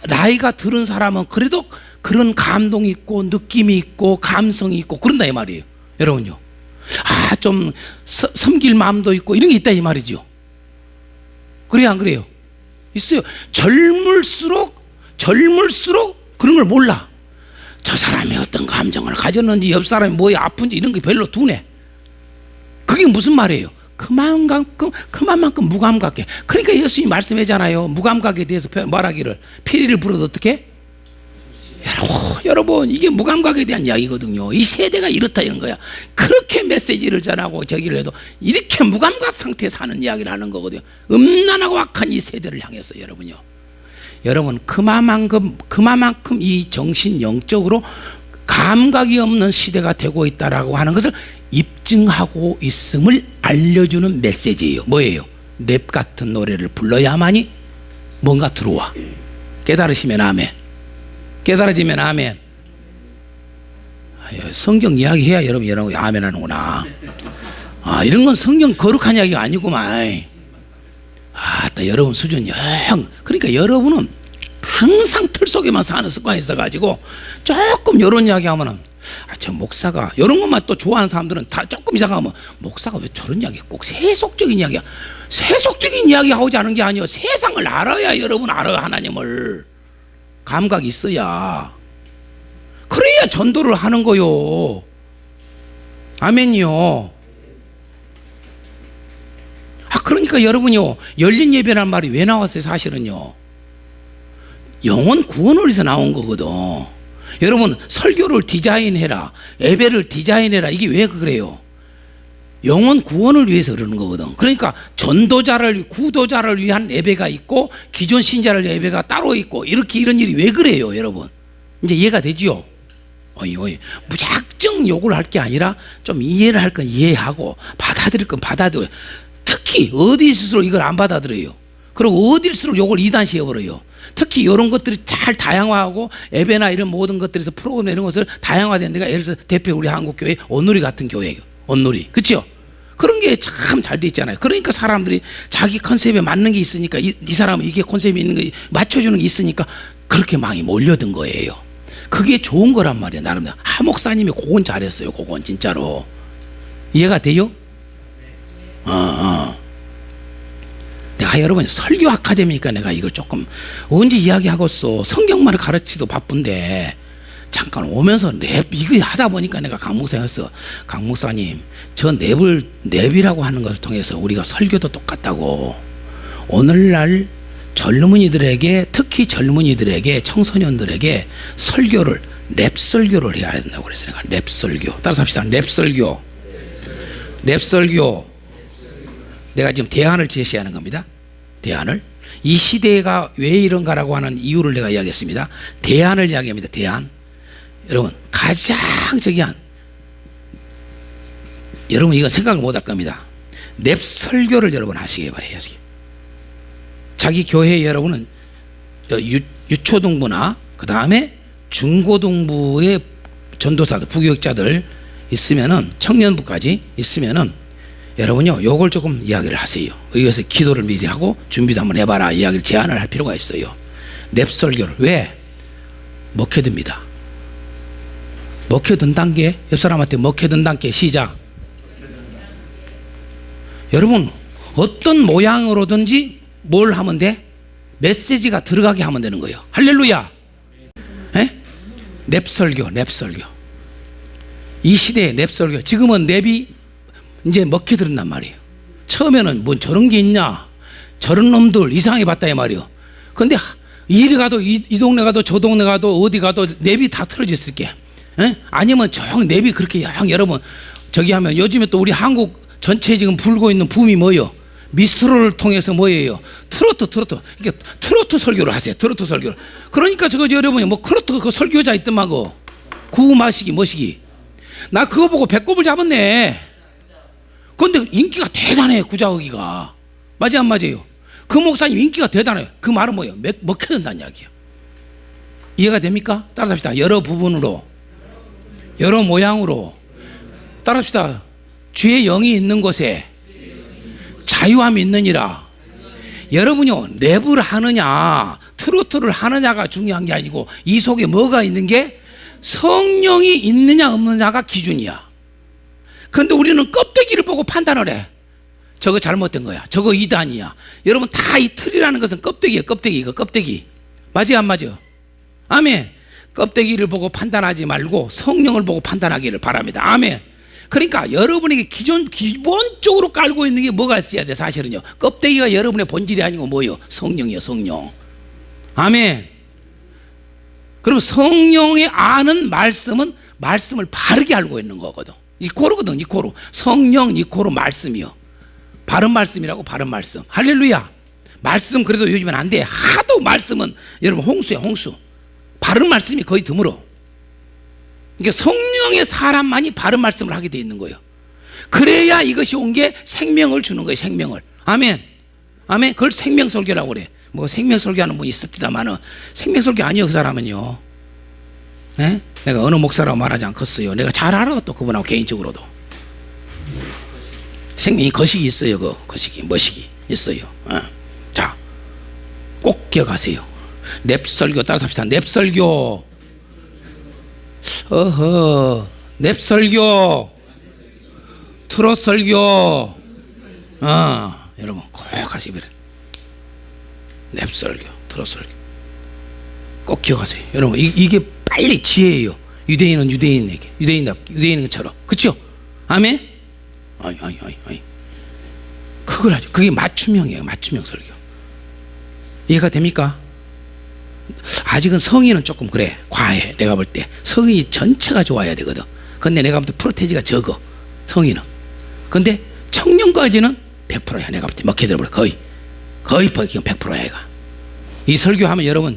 A: 나이가 들은 사람은 그래도 그런 감동이 있고 느낌이 있고 감성이 있고 그런다 이 말이에요. 여러분요 좀 섬길 마음도 있고 이런 게 있다 이 말이죠. 그래요 안 그래요? 있어요. 젊을수록 그런 걸 몰라. 저 사람이 어떤 감정을 가졌는지 옆 사람이 뭐에 아픈지 이런 게 별로 두네. 그게 무슨 말이에요? 그만큼 무감각해. 그러니까 예수님이 말씀하잖아요. 무감각에 대해서 말하기를 피리를 불어도 어떻게? 여러분 이게 무감각에 대한 이야기거든요. 이 세대가 이렇다 이런 거야. 그렇게 메시지를 전하고 저기를 해도 이렇게 무감각 상태에 사는 이야기를 하는 거거든요. 음란하고 악한 이 세대를 향해서 여러분요. 여러분 그만큼 이 정신 영적으로 감각이 없는 시대가 되고 있다라고 하는 것을 입증하고 있음을 알려주는 메시지예요. 뭐예요? 랩 같은 노래를 불러야만이 뭔가 들어와. 깨달으시면 아멘. 깨달아지면 아멘. 성경 이야기 해야 여러분 아멘 하는구나. 이런 건 성경 거룩한 이야기가 아니구만. 여러분 수준 영. 그러니까 여러분은 항상 틀 속에만 사는 습관이 있어가지고 조금 이런 이야기 하면은 저 목사가 이런 것만 또 좋아하는 사람들은 다 조금 이상하면 목사가 왜 저런 이야기 꼭 세속적인 이야기야. 세속적인 이야기 하고자 하는 게 아니에요. 세상을 알아야 여러분 알아요. 하나님을 감각이 있어야 그래야 전도를 하는 거요. 아멘이요. 그러니까 여러분요 열린 예배란 말이 왜 나왔어요? 사실은요 영혼 구원을 위해서 나온 거거든. 여러분 설교를 디자인해라, 예배를 디자인해라, 이게 왜 그래요? 영혼 구원을 위해서 그러는 거거든. 그러니까 전도자를 구도자를 위한 예배가 있고 기존 신자를 위한 예배가 따로 있고 이렇게 이런 일이 왜 그래요? 여러분 이제 이해가 되지요? 무작정 욕을 할 게 아니라 좀 이해를 할 건 이해하고 받아들일 건 받아들여요. 특히 어디일수록 이걸 안 받아들여요. 그리고 어디일수록 욕을 이단시해버려요. 특히 이런 것들이 잘 다양화하고 예배나 이런 모든 것들에서 프로그램 이런 것을 다양화된 데가 예를 들어서 대표 우리 한국교회 온누리 같은 교회예요. 온누리 그렇죠? 그런 게 참 잘 돼 있잖아요. 그러니까 사람들이 자기 컨셉에 맞는 게 있으니까 이 사람은 이게 컨셉이 있는 거 맞춰주는 게 있으니까 그렇게 많이 몰려든 거예요. 그게 좋은 거란 말이에요. 나름대로 하 목사님이 그건 잘했어요. 그건 진짜로 이해가 돼요? 내가 여러분 설교 아카데미니까 내가 이걸 조금 언제 이야기하겠어. 성경만을 가르치도 바쁜데 잠깐 오면서 랩 이거 하다 보니까 내가 강 목사였어. 강 목사님 저 랩이라고 하는 것을 통해서 우리가 설교도 똑같다고 오늘날 젊은이들에게 특히 젊은이들에게 청소년들에게 설교를 랩 설교를 해야 된다고 그랬어요. 내가 랩 설교 따라서 합시다. 랩 설교 랩 설교 내가 지금 대안을 제시하는 겁니다. 대안을 이 시대가 왜 이런가라고 하는 이유를 내가 이야기했습니다. 대안을 이야기합니다. 대안. 여러분 가장 저기한 여러분 이거 생각을 못할 겁니다. 랩 설교를 여러분 하시기 바라요. 자기 교회 여러분은 유초등부나 그 다음에 중고등부의 전도사들 부교육자들 있으면은 청년부까지 있으면은 여러분요 요걸 조금 이야기를 하세요. 여기서 기도를 미리 하고 준비도 한번 해봐라 이야기를 제안을 할 필요가 있어요. 랩 설교를 왜? 먹혀듭니다. 먹혀든 단계 옆 사람한테 먹혀든 단계 시작. 여러분 어떤 모양으로든지 뭘 하면 돼? 메시지가 들어가게 하면 되는 거예요. 할렐루야. 랩 설교 랩 설교 이 시대의 랩 설교 지금은 랩이 이제 먹혀들었단 말이에요. 처음에는 뭐 저런 게 있냐 저런 놈들 이상하게 봤다 이 말이에요. 근데 이리 가도 이 동네 가도 저 동네 가도 어디 가도 랩이 다 틀어져 있을게. 예? 아니면 정 내비 그렇게 여러분 저기 하면 요즘에 또 우리 한국 전체에 지금 불고 있는 붐이 뭐예요? 미스트로를 통해서 뭐예요? 트로트. 이게 트로트 설교를 하세요. 트로트 설교를. 그러니까 저거 여러분이 뭐 트로트 그 설교자 있더만 그 구마시기 뭐시기. 나 그거 보고 배꼽을 잡았네. 그런데 인기가 대단해 구자욱이가. 맞아 안 맞아요? 그 목사님 인기가 대단해요. 그 말은 뭐예요? 먹혀든다는 이야기예요. 이해가 됩니까? 따라합시다. 여러 부분으로, 여러 모양으로. 따라합시다. 주의 영이 있는 곳에 자유함이 있느니라. 여러분요, 랩을 하느냐 트로트를 하느냐가 중요한 게 아니고 이 속에 뭐가 있는 게 성령이 있느냐 없느냐가 기준이야. 그런데 우리는 껍데기를 보고 판단을 해. 저거 잘못된 거야, 저거 이단이야. 여러분 다 이 틀이라는 것은 껍데기예요. 껍데기. 이거 껍데기. 맞아요 안 맞아요? 아멘. 껍데기를 보고 판단하지 말고 성령을 보고 판단하기를 바랍니다. 아멘. 그러니까 여러분에게 기본적으로 깔고 있는 게 뭐가 있어야 돼? 사실은요, 껍데기가 여러분의 본질이 아니고 뭐예요? 성령이요, 성령. 아멘. 그럼 성령이 아는 말씀은 말씀을 바르게 알고 있는 거거든. 이코로거든. 이코로. 성령 이코로 말씀이요. 바른 말씀이라고. 바른 말씀. 할렐루야. 말씀 그래도 요즘엔 안 돼. 하도 말씀은 여러분 홍수야, 홍수. 바른 말씀이 거의 드물어. 그러니까 성령의 사람만이 바른 말씀을 하게 돼 있는 거예요. 그래야 이것이 온 게 생명을 주는 거예요. 생명을. 아멘. 아멘. 그걸 생명설교라고 그래. 뭐 생명설교하는 분이 있습니다만은 생명설교 아니요 그 사람은요. 네? 내가 어느 목사라고 말하지 않겠어요. 내가 잘 알아 또 그분하고 개인적으로도. 생명이 거식이 있어요. 그 거식이 머식이 있어요. 자, 꼭 기억하세요. 랩설교 따라서 합시다. 랩설교. 랩설교. 트롯설교. 여러분 꼭 하시기 바랍니다. 랩설교, 트롯설교. 꼭 기억하세요. 여러분 이게 빨리 지혜예요. 유대인은 유대인에게, 유대인인 것처럼. 그렇죠? 아멘. 아니. 그걸 하죠. 그게 맞춤형이에요. 맞춤형 설교. 이해가 됩니까? 아직은 성인은 조금 그래. 과해. 내가 볼 때 성인이 전체가 좋아야 되거든. 근데 내가 볼 때 프로테지가 적어. 성인은. 근데 청년까지는 100%야. 내가 볼 때 먹혀들어버려. 거의 100%야 얘가. 이 설교하면 여러분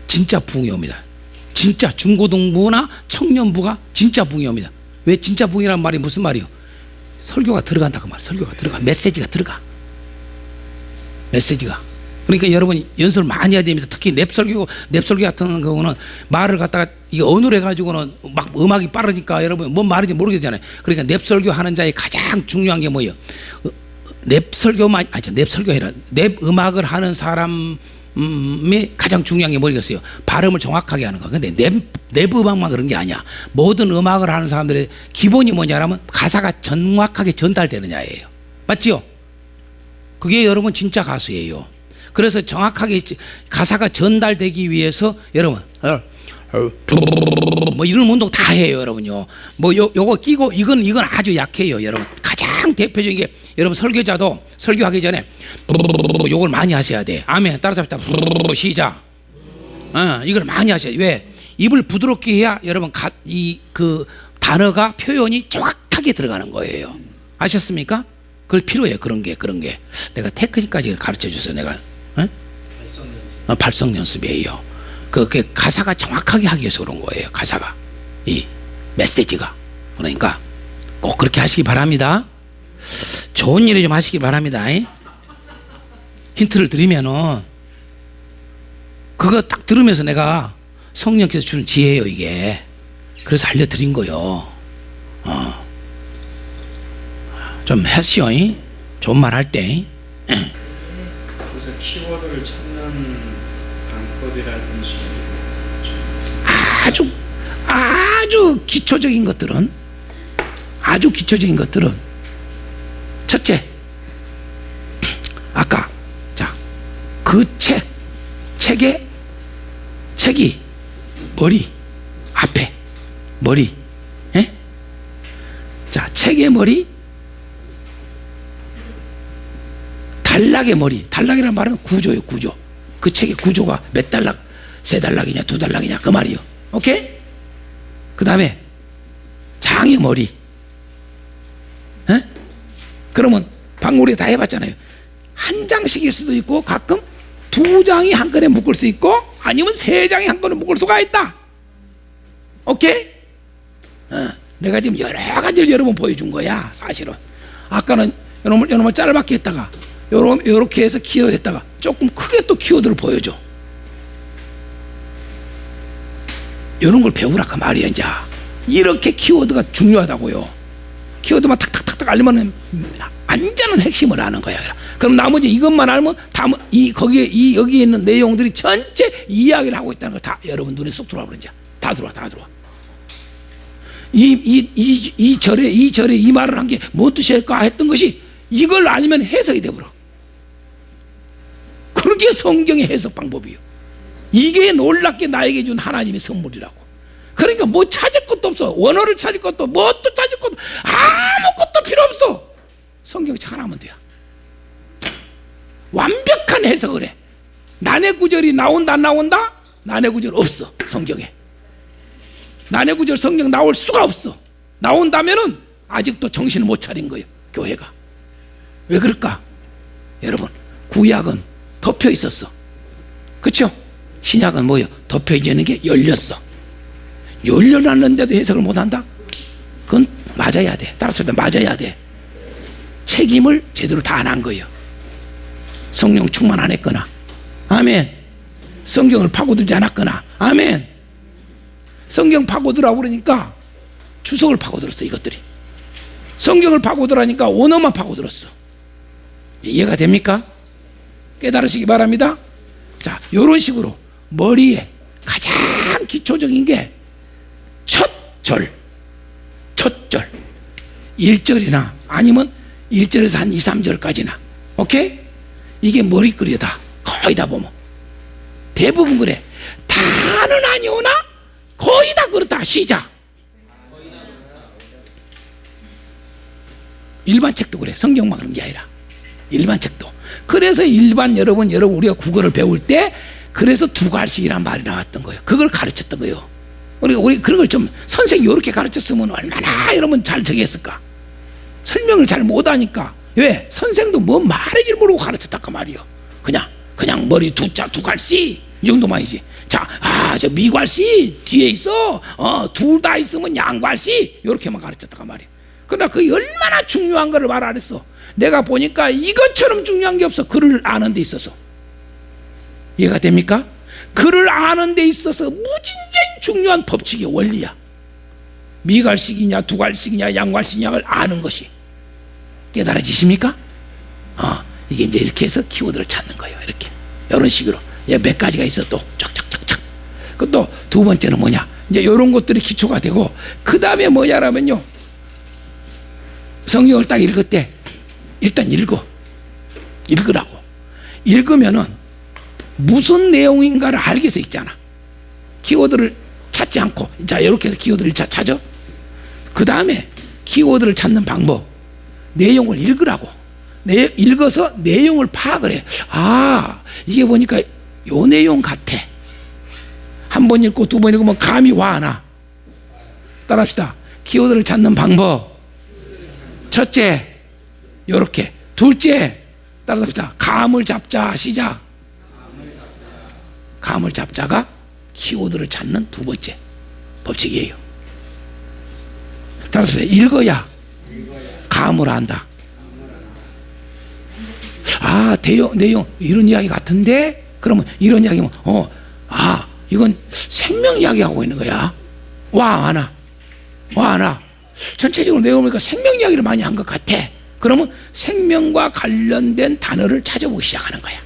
A: 진짜 부흥이 옵니다. 진짜 중고등부나 청년부가 진짜 부흥이 옵니다. 왜 진짜 부흥이라는 말이 무슨 말이요? 설교가 들어간다 그 말. 설교가 들어가. 메시지가 들어가. 메시지가. 그러니까 여러분이 연습을 많이 해야 됩니다. 특히 랩설교 같은 경우는 말을 갖다가 이게 언어로 해가지고는 막 음악이 빠르니까 여러분 뭔 말인지 모르겠잖아요. 그러니까 랩설교 하는 자의 가장 중요한 게 뭐예요? 랩설교만 아니죠. 랩설교 아니라 랩 음악을 하는 사람이 가장 중요한 게 뭐겠어요? 발음을 정확하게 하는 거. 근데 랩 음악만 그런 게 아니야. 모든 음악을 하는 사람들의 기본이 뭐냐면 가사가 정확하게 전달되느냐예요. 맞지요? 그게 여러분 진짜 가수예요. 그래서 정확하게 가사가 전달되기 위해서 여러분 뭐 이런 운동 다 해요. 여러분요. 뭐 요거 끼고 이건 아주 약해요. 여러분 가장 대표적인 게 여러분 설교자도 설교하기 전에 요걸 많이 하셔야 돼. 아멘. 따라서 합시다. 시작. 이걸 많이 하셔야 돼. 왜? 입을 부드럽게 해야 여러분 그 단어가 표현이 정확하게 들어가는 거예요. 아셨습니까? 그걸 필요해요. 그런 게 내가 테크닉까지 가르쳐 줬어요. 내가 발성 연습이에요. 그게 가사가 정확하게 하기 위해서 그런 거예요. 가사가 이 메시지가. 그러니까 꼭 그렇게 하시기 바랍니다. 좋은 일을 좀 하시기 바랍니다. 힌트를 드리면은 그거 딱 들으면서 내가 성령께서 주는 지혜예요 이게. 그래서 알려드린 거요. 좀 하시오. 좋은 말 할 때.
B: 그래서 키워드를 찾는 방법이라든지
A: 아주 기초적인 것들은 첫째, 아까 그 책이 머리 앞에 머리, 책의 머리, 단락의 머리. 단락이라는 말은 구조예요. 구조. 그 책의 구조가 몇 단락, 세 단락이냐 두 단락이냐 그 말이요. 오케이? 그 다음에 장의 머리. 에? 그러면 방금 우리가 다 해봤잖아요. 한 장씩일 수도 있고 가끔 두 장이 한 건에 묶을 수 있고 아니면 세 장이 한 건에 묶을 수가 있다. 오케이? 내가 지금 여러 가지를 여러 번 보여준 거야. 사실은 아까는 요놈을 짧게 했다가 요렇게 해서 키워드 했다가 조금 크게 또 키워드를 보여줘. 이런 걸 배우라 그 말이야. 이제 이렇게 키워드가 중요하다고요. 키워드만 탁탁탁탁 알면 완전한 핵심을 아는 거야. 그럼 나머지 이것만 알면 여기에 있는 내용들이 전체 이야기를 하고 있다는 걸 다 여러분 눈에 쏙 들어와 버린다. 다 들어와. 이 절에 이 말을 한 게 뭔 뜻일까 했던 것이 이걸 알면 해석이 되버려. 그게 성경의 해석 방법이에요. 이게 놀랍게 나에게 준 하나님의 선물이라고. 그러니까 뭐 찾을 것도 없어. 원어를 찾을 것도 뭣도 찾을 것도 아무것도 필요 없어. 성경 하나면 돼요. 완벽한 해석을 해. 난해 구절이 나온다 안 나온다? 난해 구절 없어 성경에. 난해 구절 성경 나올 수가 없어. 나온다면은 아직도 정신을 못 차린 거예요. 교회가. 왜 그럴까? 여러분 구약은 덮여 있었어. 그렇죠? 신약은 뭐예요? 덮여져 있는 게 열렸어. 열려놨는데도 해석을 못한다? 그건 맞아야 돼. 따라서 맞아야 돼. 책임을 제대로 다 안 한 거예요. 성령 충만 안 했거나, 아멘. 성경을 파고들지 않았거나, 아멘. 성경 파고들라고 그러니까 주석을 파고들었어. 이것들이 성경을 파고들라니까 원어만 파고들었어. 이해가 됩니까? 깨달으시기 바랍니다. 자, 이런 식으로 머리에 가장 기초적인 게 첫절 1절이나 아니면 1절에서 한 2, 3절까지나, 오케이? 이게 머리글이다. 거의 다 보면 대부분 그래. 다는 아니오나 거의 다 그렇다. 시작. 일반 책도 그래. 성경만 그런 게 아니라 일반 책도. 그래서 일반 여러분 우리가 국어를 배울 때 그래서 두 갈씩이란 말이 나왔던 거예요. 그걸 가르쳤던 거예요. 우리 그런 걸 좀 선생님이 이렇게 가르쳤으면 얼마나 여러분 잘 적였을까. 설명을 잘 못하니까. 왜? 선생도 뭐 말인지 모르고 가르쳤단 말이요. 그냥 머리 두 갈씩 이 정도만이지. 자, 저 미갈씨 뒤에 있어. 둘 다 있으면 양갈씨 이렇게만 가르쳤단 말이야. 그러나 그 얼마나 중요한 거를 말 안 했어. 내가 보니까 이것처럼 중요한 게 없어. 글을 아는 데 있어서. 이해가 됩니까? 글을 아는 데 있어서 무진장 중요한 법칙의 원리야. 미갈식이냐 두갈식이냐 양갈식이냐를 아는 것이. 깨달아지십니까? 이게 이제 이렇게 해서 키워드를 찾는 거예요. 이렇게 이런 식으로 몇 가지가 있어. 또 쫙쫙쫙쫙. 그것도 두 번째는 뭐냐, 이제 이런 것들이 기초가 되고, 그 다음에 뭐냐라면요, 성경을 딱 읽을 때 일단 읽으라고. 읽으면은 무슨 내용인가를 알게 해서 읽잖아. 키워드를 찾지 않고, 자, 이렇게 해서 키워드를 찾아. 그 다음에 키워드를 찾는 방법, 내용을 읽으라고. 읽어서 내용을 파악을 해. 이게 보니까 요 내용 같아. 한 번 읽고 두 번 읽으면 감이 와나. 따라합시다. 키워드를 찾는 방법, 첫째 요렇게. 둘째, 따라합시다. 감을 잡자. 시작. 감을 잡자가 키워드를 찾는 두 번째 법칙이에요. 따라서 읽어야 감을 안다. 내용 이런 이야기 같은데, 그러면 이런 이야기면 이건 생명 이야기하고 있는 거야. 와 안 와. 전체적으로 내용을 보니까 생명 이야기를 많이 한 것 같아. 그러면 생명과 관련된 단어를 찾아보기 시작하는 거야.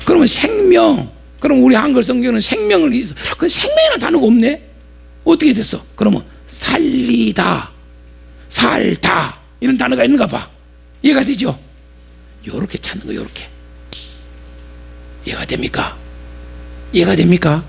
A: 그러면 생명, 그럼 우리 한글 성경은 생명을, 그 생명이라는 단어가 없네. 어떻게 됐어? 그러면 살리다, 살다 이런 단어가 있는가 봐. 이해가 되죠? 요렇게 찾는 거예요. 요렇게. 이해가 됩니까? 이해가 됩니까?